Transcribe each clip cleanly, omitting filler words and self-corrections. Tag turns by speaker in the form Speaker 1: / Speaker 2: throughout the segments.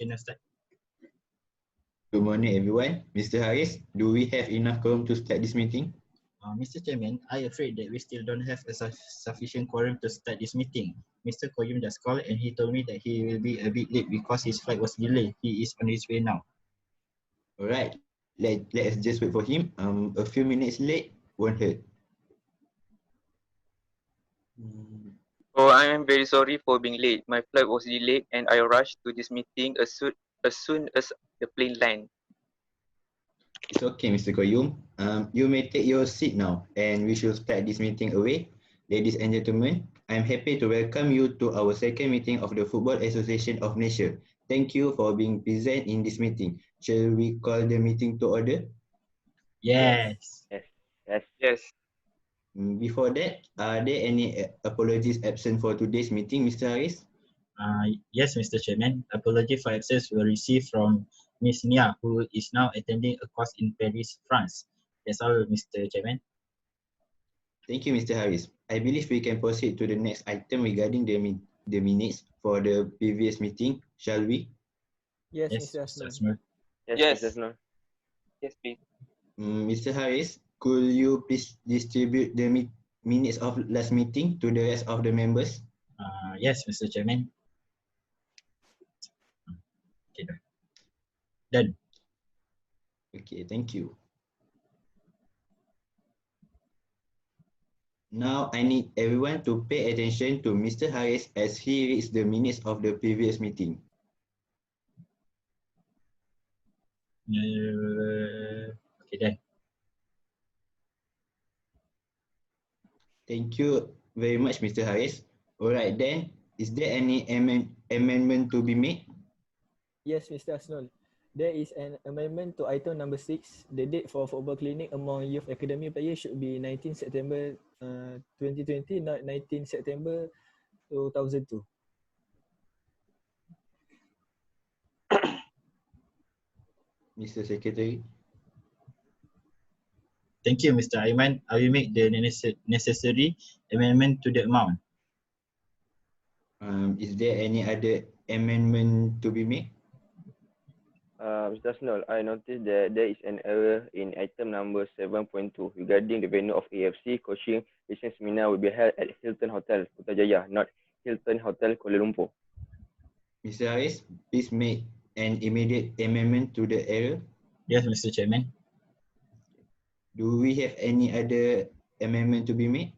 Speaker 1: Okay, now start.
Speaker 2: Good morning, everyone. Mr. Hariz, do we have enough quorum to start this meeting?
Speaker 1: Mr. Chairman, I'm afraid that we still don't have a sufficient quorum to start this meeting. Mr. QAYYUM just called and he told me that he will be a bit late because his flight was delayed. He is on his way now.
Speaker 2: All right, let's just wait for him. A few minutes late won't hurt.
Speaker 3: Oh, I am very sorry for being late. My flight was delayed and I rushed to this meeting as soon as the plane landed.
Speaker 2: It's okay, Mr. QAYYUM. You may take your seat now and we should start this meeting away. Ladies and gentlemen, I'm happy to welcome you to our second meeting of the Football Association of Malaysia. Thank you for being present in this meeting. Shall we call the meeting to order?
Speaker 1: Yes.
Speaker 3: Yes.
Speaker 2: Before that, are there any apologies absent for today's meeting, Mr. Hariz?
Speaker 1: Yes, Mr. Chairman. Apology for absence were received from Ms. Nia, who is now attending a course in Paris, France. That's all, Mr. Chairman.
Speaker 2: Thank you, Mr. Hariz. I believe we can proceed to the next item regarding the minutes for the previous meeting, shall we?
Speaker 4: Yes,
Speaker 1: Yes,
Speaker 4: Mr.
Speaker 1: Mr.
Speaker 4: HASNUL.
Speaker 1: Asmur.
Speaker 3: Yes.
Speaker 5: Mr. HASNUL.
Speaker 3: Yes, please.
Speaker 2: Mr. Hariz, could you please distribute the minutes of last meeting to the rest of the members?
Speaker 1: Yes, Mr. Chairman. Okay, done.
Speaker 2: Okay, thank you. Now I need everyone to pay attention to Mr. Hariz as he reads the minutes of the previous meeting.
Speaker 1: Okay, done.
Speaker 2: Thank you very much, Mr. Hariz. All right then, is there any amendment to be made?
Speaker 4: Yes, Mr. HASNUL. There is an amendment to item number 6. The date for football clinic among youth academy players should be 19 September 2020, not 19 September 2002.
Speaker 2: Mr. Secretary.
Speaker 1: Thank you, Mr. AIMAN. I will make the necessary amendment to the amount.
Speaker 2: Is there any other amendment to be made?
Speaker 5: Mr. HASNUL, I noticed that there is an error in item number 7.2 regarding the venue of AFC coaching recent seminar will be held at Hilton Hotel, Putrajaya, not Hilton Hotel, Kuala Lumpur.
Speaker 2: Mr. Hariz, please make an immediate amendment to the error.
Speaker 1: Yes, Mr. Chairman.
Speaker 2: Do we have any other amendment to be made?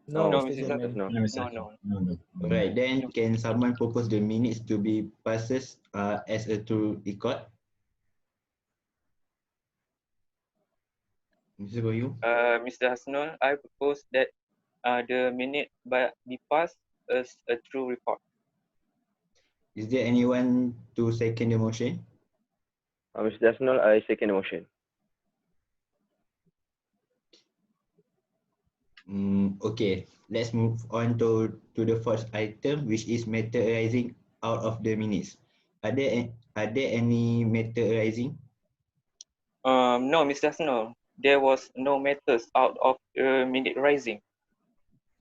Speaker 4: No,
Speaker 3: No,
Speaker 4: Mr.
Speaker 3: Mr.
Speaker 4: Chairman.
Speaker 3: HASNUL.
Speaker 1: No, Mr.
Speaker 3: No.
Speaker 1: No.
Speaker 2: All right, then can someone propose the minutes to be passes as a to record? Mr. Goyu?
Speaker 3: Mr. HASNUL, I propose that the minute be passed as a true report.
Speaker 2: Is there anyone to second the motion?
Speaker 5: Mr. HASNUL, I second the motion.
Speaker 2: Okay, let's move on to the first item, which is matter arising out of the minutes. Are there any matter arising?
Speaker 3: No, Mr. HASNUL. There was no matters out of minute rising.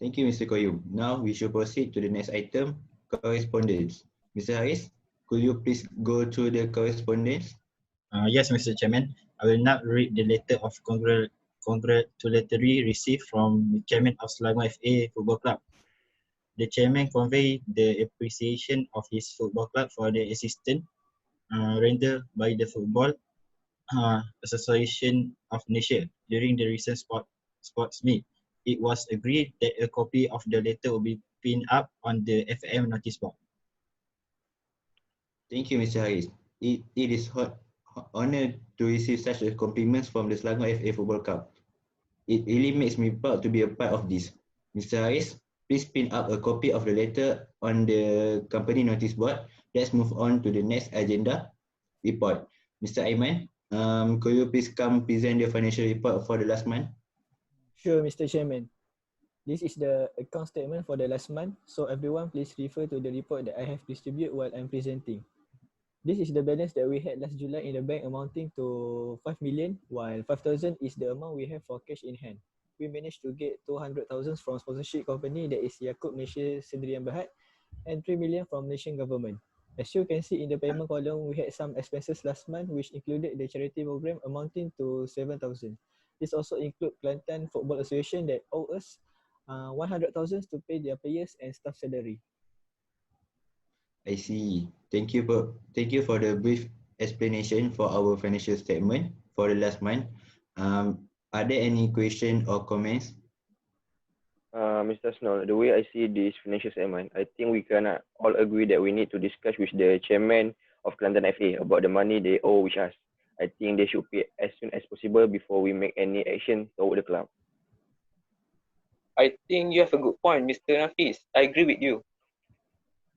Speaker 2: Thank you, Mr. QAYYUM. Now we should proceed to the next item, correspondence. Mr. Hariz, could you please go through the correspondence?
Speaker 1: Yes, Mr. Chairman. I will now read the letter of congratulatory received from the chairman of Selangor FA Football Club. The chairman conveyed the appreciation of his football club for the assistance rendered by the Football Association of Malaysia during the recent sports meet. It was agreed that a copy of the letter will be pinned up on the FM notice board.
Speaker 2: Thank you, Mr. Hariz. It is honored to receive such a compliments from the Selangor FA Football Club. It really makes me proud to be a part of this. Mr. Hariz, please pin up a copy of the letter on the company notice board. Let's move on to the next agenda report. Mr. AIMAN, could you please come present the financial report for the last month?
Speaker 4: Sure, Mr. Chairman. This is the account statement for the last month, so everyone please refer to the report that I have distributed while I'm presenting. This is the balance that we had last July in the bank amounting to 5 million, while 5,000 is the amount we have for cash in hand. We managed to get 200,000 from sponsorship company, that is Yakult Malaysia Sendirian Berhad, and 3 million from Malaysian government. As you can see in the payment column, we had some expenses last month which included the charity program amounting to 7,000. This also include Kelantan Football Association that owe us 100,000 to pay their players and staff salary.
Speaker 2: I see. Thank you for the brief explanation for our financial statement for the last month. Are there any questions or comments?
Speaker 5: Mr. Snow, the way I see this financial statement, I think we can all agree that we need to discuss with the chairman of Kelantan FA about the money they owe with us. I think they should pay as soon as possible before we make any action toward the club.
Speaker 3: I think you have a good point, Mr. NAFIZ. I agree with you.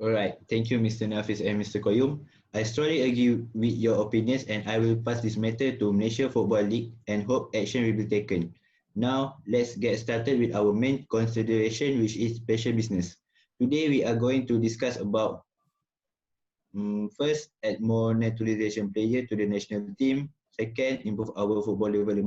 Speaker 2: Alright, thank you Mr. Nafiz and Mr. QAYYUM. I strongly agree with your opinions and I will pass this matter to Malaysia Football League and hope action will be taken. Now, let's get started with our main consideration, which is special business. Today, we are going to discuss about first, add more naturalization player to the national team. Second, improve our football development.